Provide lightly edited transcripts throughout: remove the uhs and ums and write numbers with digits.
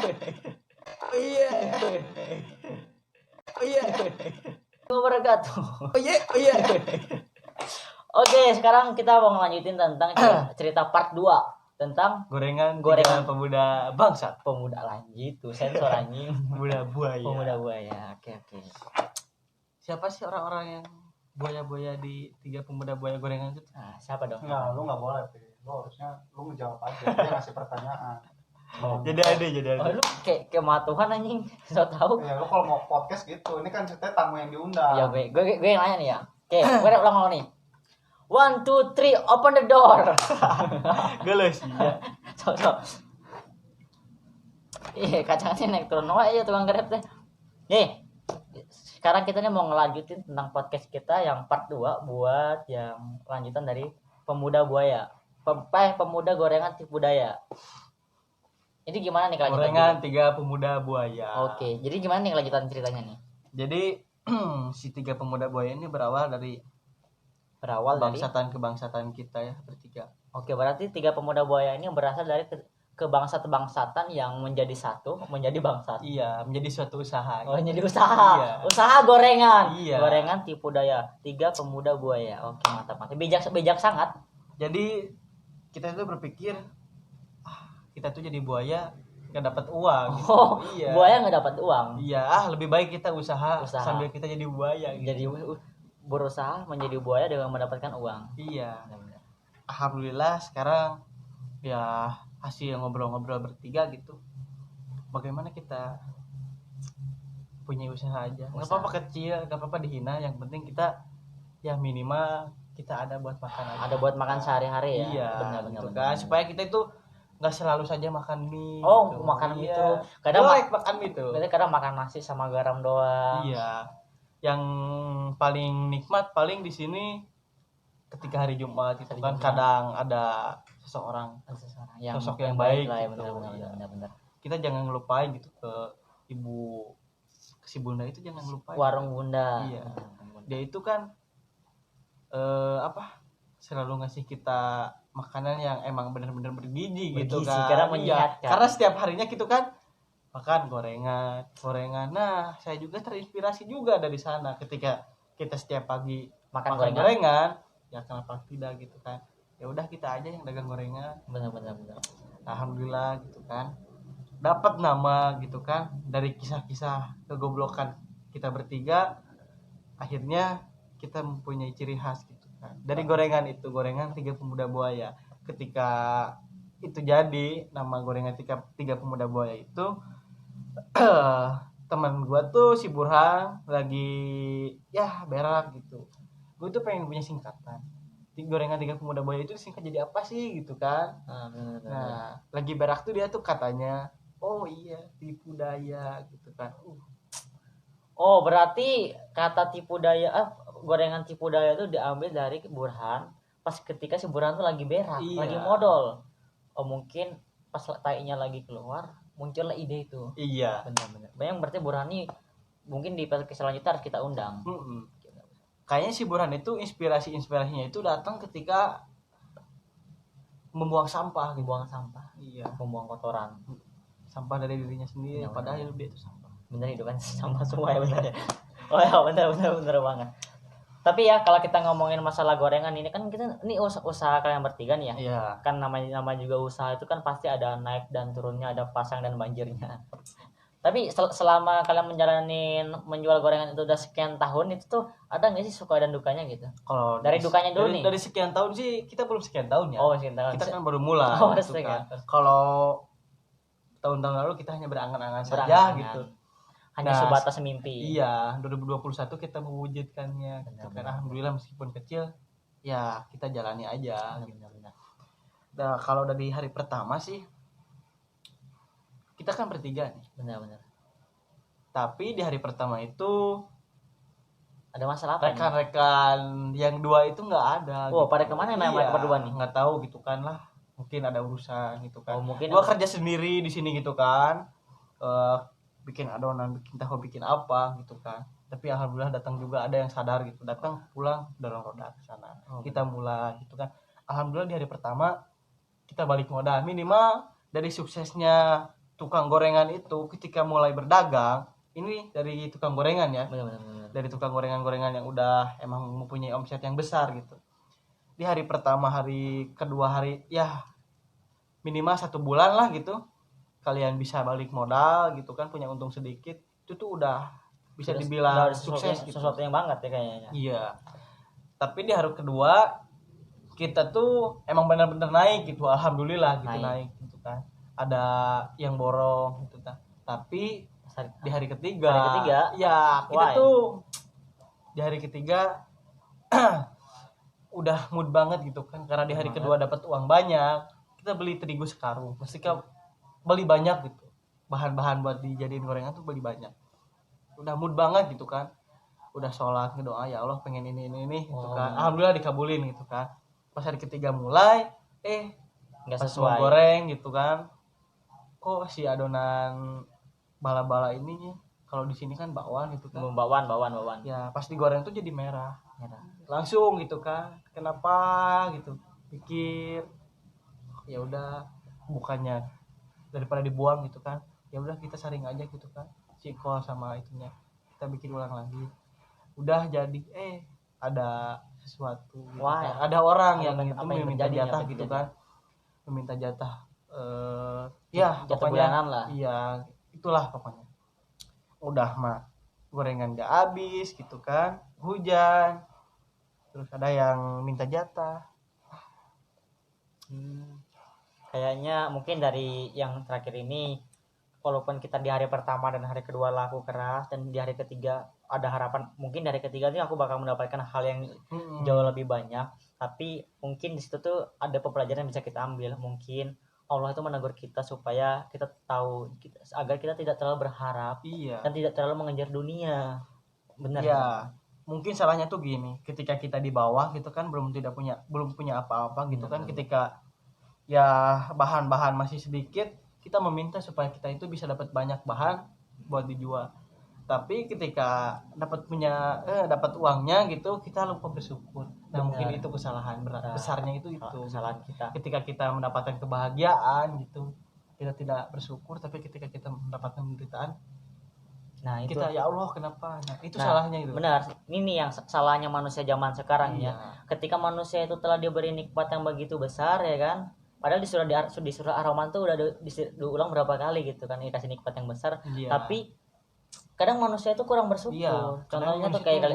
Oh iya. Oh iya. Wabarakatuh. Oh iya. Oh iya. Oke, sekarang kita mau ngelanjutin tentang cerita part 2 tentang gorengan pemuda bangsat. Pemuda lanjut tuh sensor anjing. Pemuda buaya. Pemuda buaya. Oke. Siapa sih orang-orang yang buaya-buaya di 3 pemuda buaya gorengan itu? Nah, siapa dong? Enggak, lu enggak boleh, Pi. Lu harusnya lu ngejawab aja, dia ngasih pertanyaan. Jadi ada. Oh, lu kayak matuhan anjing. So tahu. Ya lu kalau mau podcast gitu, ini kan ceritanya tamu yang diundang. Ya gue yang nanya nih ya. Oke, gue ulang nih. 1, 2, 3, open the door. Geles iya. So. Iya, kacangnya naik turun wae ya tukang grab teh. Nih. Sekarang kita nih mau ngelanjutin tentang podcast kita yang part 2 buat yang lanjutan dari Pemuda Buaya. Pemuda Gorengan Tipu Daya. Ini gimana nih kelanjutan? Gorengan 3 pemuda buaya. Oke, jadi gimana nih kelanjutan ceritanya nih? Jadi si 3 pemuda buaya ini berawal dari kebangsatan kita ya bertiga. Oke, berarti 3 pemuda buaya ini berasal dari kebangsat-bangsatan yang menjadi satu, menjadi bangsat. Iya, menjadi suatu usaha. Oh, jadi usaha. Iya. Usaha gorengan. Iya. Gorengan tipu daya. 3 pemuda buaya. Oke, mantap. Bijak sangat. Jadi kita itu berpikir kita tuh jadi buaya nggak dapat uang. Oh, iya. Buaya nggak dapat uang. Iya, lebih baik kita usaha sambil kita jadi buaya. Gitu. Jadi berusaha menjadi buaya dengan mendapatkan uang. Iya. Alhamdulillah sekarang ya hasil ngobrol-ngobrol bertiga gitu. Bagaimana kita punya usaha aja. Nggak apa-apa kecil, nggak apa-apa dihina. Yang penting kita ya minimal kita ada buat makan aja. Ada buat makan sehari-hari ya. Iya. Benar. Kan supaya kita itu nggak selalu saja makan mie. Oh, gitu. makan mie iya. itu. Kadang makan mie itu. Kadang makan nasi sama garam doang. Iya. Yang paling nikmat paling di sini ketika hari Jumat itu kan kadang ada seseorang yang sosok yang baik lah, gitu. Benar. Kita jangan ngelupain gitu ke si bunda itu jangan lupain. Warung bunda. Iya. Dia itu kan selalu ngasih kita makanan yang emang benar-benar bergizi gitu kan. Karena menyehatkan. Karena setiap harinya gitu kan makan gorengan. Nah, saya juga terinspirasi juga dari sana ketika kita setiap pagi makan gorengan, ya kenapa tidak gitu kan. Ya udah kita aja yang dagang gorengan. Benar. Alhamdulillah gitu kan. Dapat nama gitu kan dari kisah-kisah kegoblokan kita bertiga. Akhirnya kita mempunyai ciri khas gitu kan. Dari gorengan 3 pemuda buaya. Ketika itu jadi nama gorengan 3 pemuda buaya itu teman gua tuh si Burhan lagi ya berak gitu. Gua tuh pengen punya singkatan. Gorengan 3 pemuda buaya itu singkat jadi apa sih gitu kan. Nah, lagi berak tuh dia tuh katanya, oh iya tipu daya gitu kan. Oh, berarti kata tipu daya gorengan tipu daya itu diambil dari Burhan pas ketika si Burhan tuh lagi berak, lagi modal. Oh, mungkin pas tainya lagi keluar muncullah ide itu. Iya. Benar. Bayang berarti Burhan ini mungkin di podcast selanjutnya harus kita undang. Kayaknya si Burhan itu inspirasinya itu datang ketika membuang sampah. Iya. Membuang kotoran. Sampah dari dirinya sendiri. Padahal dia itu sampah. Bener itu kan sampah semua ya bener ya. Oh ya bener banget. Tapi ya kalau kita ngomongin masalah gorengan ini kan kita ini usaha kalian bertiga nih ya. Iya. Kan nama juga usaha itu kan pasti ada naik dan turunnya, ada pasang dan banjirnya. Tapi selama kalian menjual gorengan itu udah sekian tahun itu tuh ada nggak sih suka dan dukanya gitu? Kalau dari dukanya dulu nih. Dari sekian tahun sih kita belum sekian tahun ya. Oh sekian tahun. Kita kan baru mulai. Oh gitu kan. Kalau tahun-tahun lalu kita hanya berangan-angan saja gitu. Hanya sebatas mimpi. Iya, 2021 kita mewujudkannya. Gitu kan. Alhamdulillah meskipun kecil, ya kita jalani aja. Benar. Nah, kalau dari hari pertama sih kita kan bertiga nih. Benar. Tapi di hari pertama itu ada masalah apa? Rekan-rekan yang 2 itu nggak ada. Oh, gitu. Pada kemana mereka berdua nih? Nggak tahu gitu kan lah. Mungkin ada urusan gitu kan. Oh, mungkin gua kerja sendiri di sini gitu kan. Bikin adonan, bikin tahu, bikin apa gitu kan. Tapi alhamdulillah datang juga ada yang sadar gitu. Datang pulang dorong roda ke sana. Kita mulai gitu kan. Alhamdulillah di hari pertama kita balik modal minimal dari suksesnya tukang gorengan itu ketika mulai berdagang, ini dari tukang gorengan ya, Benar. dari tukang gorengan yang udah emang mempunyai omset yang besar gitu. Di hari pertama, hari kedua, hari ya minimal 1 bulan lah gitu, kalian bisa balik modal gitu kan, punya untung sedikit, itu tuh udah bisa dibilang Udah sukses gitu. sesuatu yang banget ya kayaknya. Iya. Tapi di hari kedua kita tuh emang benar-benar naik gitu, alhamdulillah gitu, naik gitu kan. Ada yang borong gitu kan. Tapi di hari ketiga ya kita Why? tuh di hari ketiga udah mood banget gitu kan, karena di hari kedua dapat uang banyak, kita beli terigu sekarung, mesti beli banyak gitu, bahan-bahan buat dijadiin gorengan tuh beli banyak, udah mood banget gitu kan, udah sholat ngedoa ya Allah pengen ini gitu kan, alhamdulillah dikabulin gitu kan. Pas hari ketiga mulai Nggak pas sesuai. mau goreng gitu kan, kok si adonan bala-bala ininya, kalau di sini kan bakwan gitu kan, Bawaan. ya pas digoreng tuh jadi merah langsung gitu kan, kenapa gitu, pikir ya udah, bukannya daripada dibuang gitu kan, ya udah kita saring aja gitu kan, cikol sama itunya kita bikin ulang lagi, udah jadi ada sesuatu gitu kan. Ada orang yang itu meminta jatah gitu kan, meminta jatah ya jatah pokoknya bulanan lah. iya itulah pokoknya. Udah mah gorengan gak habis gitu kan, hujan, terus ada yang minta jatah. Kayaknya mungkin dari yang terakhir ini, walaupun kita di hari pertama dan hari kedua laku keras, dan di hari ketiga ada harapan mungkin dari ketiga ini aku bakal mendapatkan hal yang jauh lebih banyak, tapi mungkin di situ tuh ada pembelajaran yang bisa kita ambil. Mungkin Allah itu menegur kita supaya kita tahu, agar kita tidak terlalu berharap dan tidak terlalu mengejar dunia. Benar ya mungkin salahnya tuh gini, ketika kita di bawah gitu kan, belum punya apa-apa gitu kan, ketika ya bahan-bahan masih sedikit, kita meminta supaya kita itu bisa dapat banyak bahan buat dijual. Tapi ketika dapat uangnya gitu, kita lupa bersyukur. Nah, mungkin itu kesalahan besarnya itu kesalahan kita. Ketika kita mendapatkan kebahagiaan gitu, kita tidak bersyukur, tapi ketika kita mendapatkan penderitaan, nah itu kita ya Allah kenapa? Nah, itu salahnya itu. Benar. Ini yang salahnya manusia zaman sekarang ya. Ketika manusia itu telah diberi nikmat yang begitu besar ya kan, padahal di surah Ar-Rahman tuh udah diulang berapa kali gitu kan, dikasih nikmat yang besar, tapi kadang manusia itu kurang bersyukur. Contohnya tuh kayak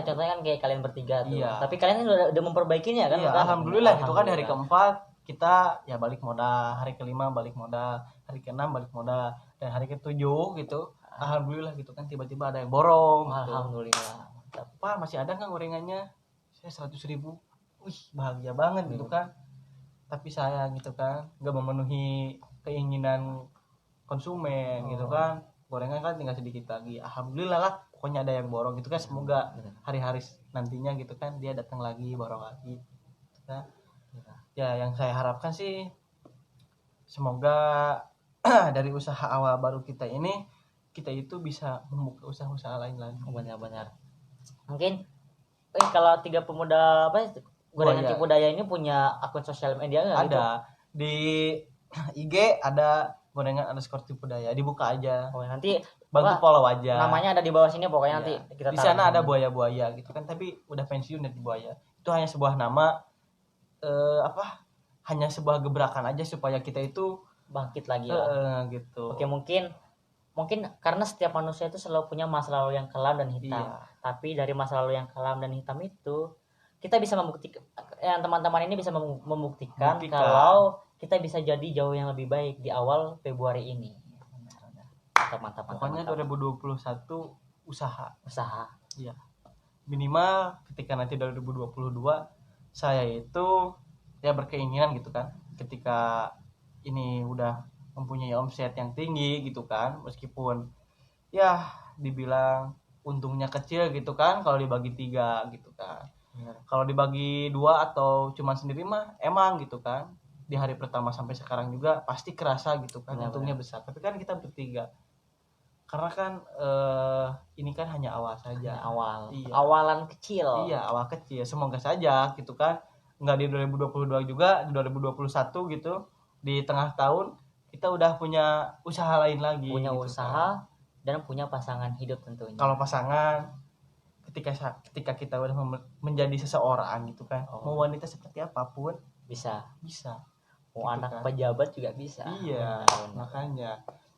contohnya kan kayak kalian bertiga tuh. Tapi kalian udah memperbaikinya kan? Alhamdulillah gitu kan, di hari keempat kita ya balik modal, hari kelima balik modal, hari keenam balik modal, dan hari ketujuh gitu alhamdulillah gitu kan, tiba-tiba ada yang borong gitu. Alhamdulillah. Pak masih ada nggak gorengannya? Saya 100.000. Wih bahagia banget gitu kan. Tapi saya gitu kan nggak memenuhi keinginan konsumen gitu kan, gorengan kan tinggal sedikit lagi, alhamdulillah lah pokoknya ada yang borong gitu kan. Semoga hari-hari nantinya gitu kan dia datang lagi borong lagi gitu kan. Ya yang saya harapkan sih semoga dari usaha awal baru kita ini, kita itu bisa membuka usaha-usaha lain lagi. Benar-benar. Mungkin kalau tiga pemuda gorengan Tipu Daya ini punya akun sosial media nggak? Ada di IG, ada gorengan _Tipu Daya, dibuka aja. Nanti bantu follow aja. Namanya ada di bawah sini pokoknya. Nanti kita di sana ada buaya-buaya gitu kan, tapi udah pensiun dari buaya. Itu hanya sebuah nama, hanya sebuah gebrakan aja supaya kita itu bangkit lagi gitu. Oke, mungkin karena setiap manusia itu selalu punya masa lalu yang kelam dan hitam. Tapi dari masa lalu yang kelam dan hitam itu kita bisa membuktikan, teman-teman ini bisa membuktikan kalau kita bisa jadi jauh yang lebih baik di awal Februari ini. Mantap. Pokoknya 2021 usaha. Iya. Minimal ketika nanti 2022 saya itu ya berkeinginan gitu kan, ketika ini udah mempunyai omset yang tinggi gitu kan, meskipun ya dibilang untungnya kecil gitu kan kalau dibagi 3 gitu kan. Kalau dibagi 2 atau cuman sendiri mah emang gitu kan, di hari pertama sampai sekarang juga pasti kerasa gitu kan, untungnya besar. Tapi kan kita bertiga, karena kan ini kan hanya awal saja. Awalan kecil. Iya, awal kecil. Semoga saja gitu kan, nggak di 2022 juga, di 2021 gitu, di tengah tahun kita udah punya usaha lain lagi, punya gitu usaha dan punya pasangan hidup tentunya. Kalau pasangan, ketika kita udah menjadi seseorang gitu kan, mau wanita seperti apapun bisa bisa. mau Gitu anak kan. pejabat juga bisa. Iya, Benar. makanya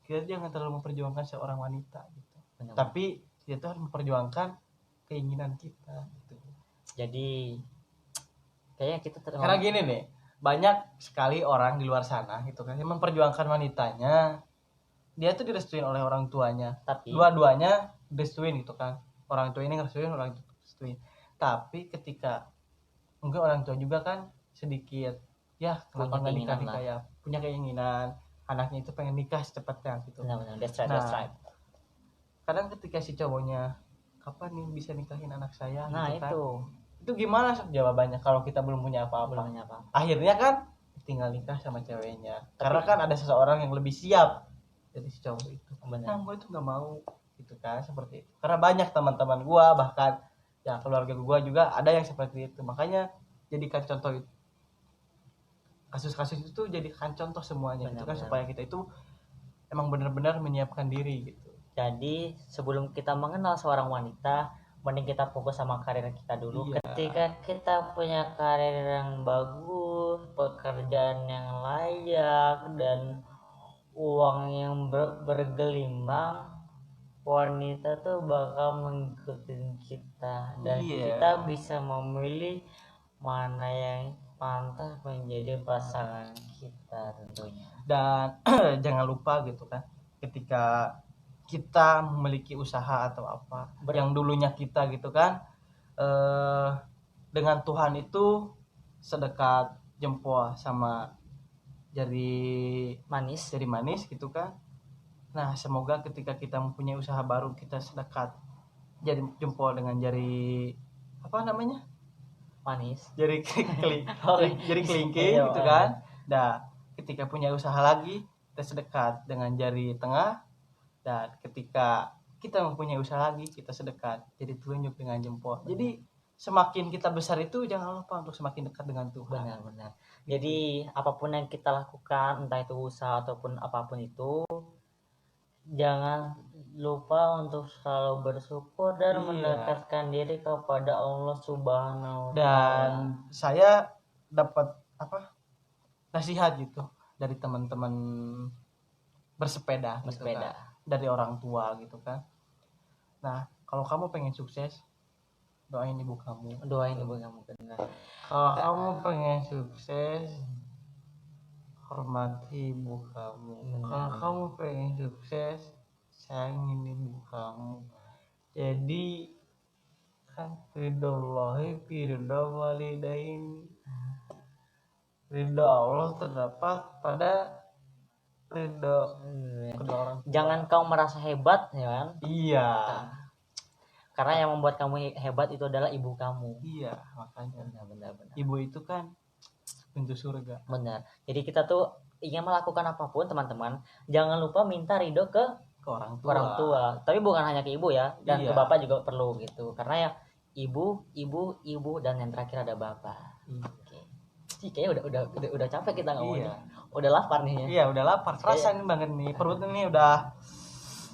kita jangan terlalu memperjuangkan seorang wanita gitu. Benar. Tapi kita harus memperjuangkan keinginan kita gitu. Jadi kayaknya kita Karena gini nih, banyak sekali orang di luar sana gitu kan yang memperjuangkan wanitanya. Dia tuh direstuin oleh orang tuanya. tapi Dua-duanya direstuin gitu kan. Orang tua ini ngerestuin, orang tua restuin. Tapi ketika mungkin orang tua juga kan sedikit ya kenapa nggak nikah ya, punya keinginan anaknya itu pengen nikah secepatnya gitu. benar-benar that's right. Kadang ketika si cowoknya kapan nih bisa nikahin anak saya Nah gitu kan. itu Gimana jawabannya kalau kita belum punya apa-apa? Akhirnya kan tinggal nikah sama ceweknya. Karena kan ada seseorang yang lebih siap dari si cowok itu. Benar. Nah, gue itu nggak mau gitu kan, seperti itu. Karena banyak teman-teman gue, bahkan ya keluarga gue juga ada yang seperti itu. Makanya jadikan contoh itu. Kasus-kasus itu tuh jadikan contoh semuanya gitu kan, supaya kita itu emang benar-benar menyiapkan diri gitu. Jadi sebelum kita mengenal seorang wanita, mending kita fokus sama karir kita dulu. Iya. Ketika kita punya karir yang bagus, pekerjaan yang layak, dan uang yang bergelimang, wanita tuh bakal mengikuti kita dan kita bisa memilih mana yang pantas menjadi pasangan kita tentunya. Dan jangan lupa gitu kan, ketika kita memiliki usaha atau apa yang dulunya kita gitu kan, dengan Tuhan itu sedekat jempol sama jari manis gitu kan. Nah, semoga ketika kita mempunyai usaha baru, kita sedekat jari jempol dengan jari apa namanya? Manis. Jari kelingking gitu kan. Nah, ketika punya usaha lagi, kita sedekat dengan jari tengah. Dan ketika kita mempunyai usaha lagi, kita sedekat jari telunjuk dengan jempol. Jadi semakin kita besar itu jangan lupa untuk semakin dekat dengan Tuhan. Benar. Jadi apapun yang kita lakukan, entah itu usaha ataupun apapun itu, jangan lupa untuk selalu bersyukur dan mendekatkan diri kepada Allah Subhanahu wa Ta'ala. Dan saya dapat nasihat gitu dari teman-teman bersepeda. Gitu kan, dari orang tua gitu kan. Nah, kalau kamu pengen sukses, doain ibu kamu. Benar. Kalau kamu pengen sukses, hormati ibu kamu. Kalau kamu pengen sukses, sayangin ibu kamu. Jadi kan ridhollahi fi ridha walidain. Ridha Allah terdapat pada ridha kedua orang tua. Jangan kau merasa hebat, ya kan? Iya. Karena yang membuat kamu hebat itu adalah ibu kamu. Iya, makanya. Benar. Ibu itu kan pintu surga. Benar. Jadi kita tuh ingin melakukan apapun, teman-teman, jangan lupa minta ridho ke orang tua. Tapi bukan hanya ke ibu ya, dan ke bapak juga perlu gitu. Karena ya ibu dan yang terakhir ada bapak. Oke. Sih kayaknya udah capek kita ngomongnya. Udah lapar nih ya. Iya, udah lapar. Kerasa nih banget nih. Perut ini udah.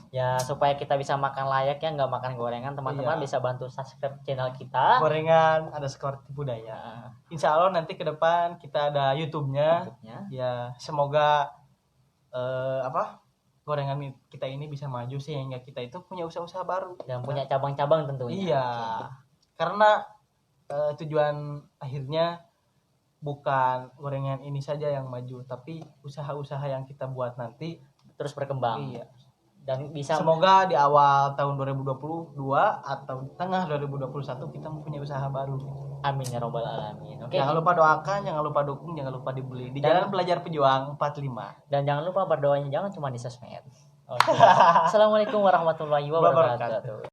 Ya, supaya kita bisa makan layak ya, nggak makan gorengan, teman-teman bisa bantu subscribe channel kita. Gorengan ada skor budaya. Insya Allah nanti ke depan kita ada YouTube-nya. Ya, semoga gorengan kita ini bisa maju sehingga kita itu punya usaha-usaha baru dan punya cabang-cabang tentunya. Iya. Karena tujuan akhirnya bukan gorengan ini saja yang maju, tapi usaha-usaha yang kita buat nanti terus berkembang. Iya. Dan bisa semoga di awal tahun 2022 atau tengah 2021 kita mempunyai usaha baru. Amin ya robbal alamin. Oke. Jangan lupa doakan, jangan lupa dukung, jangan lupa dibeli di Jalan Pelajar Pejuang 45. Dan jangan lupa berdoanya jangan cuma di sosmed. Oke. Assalamualaikum warahmatullahi wabarakatuh.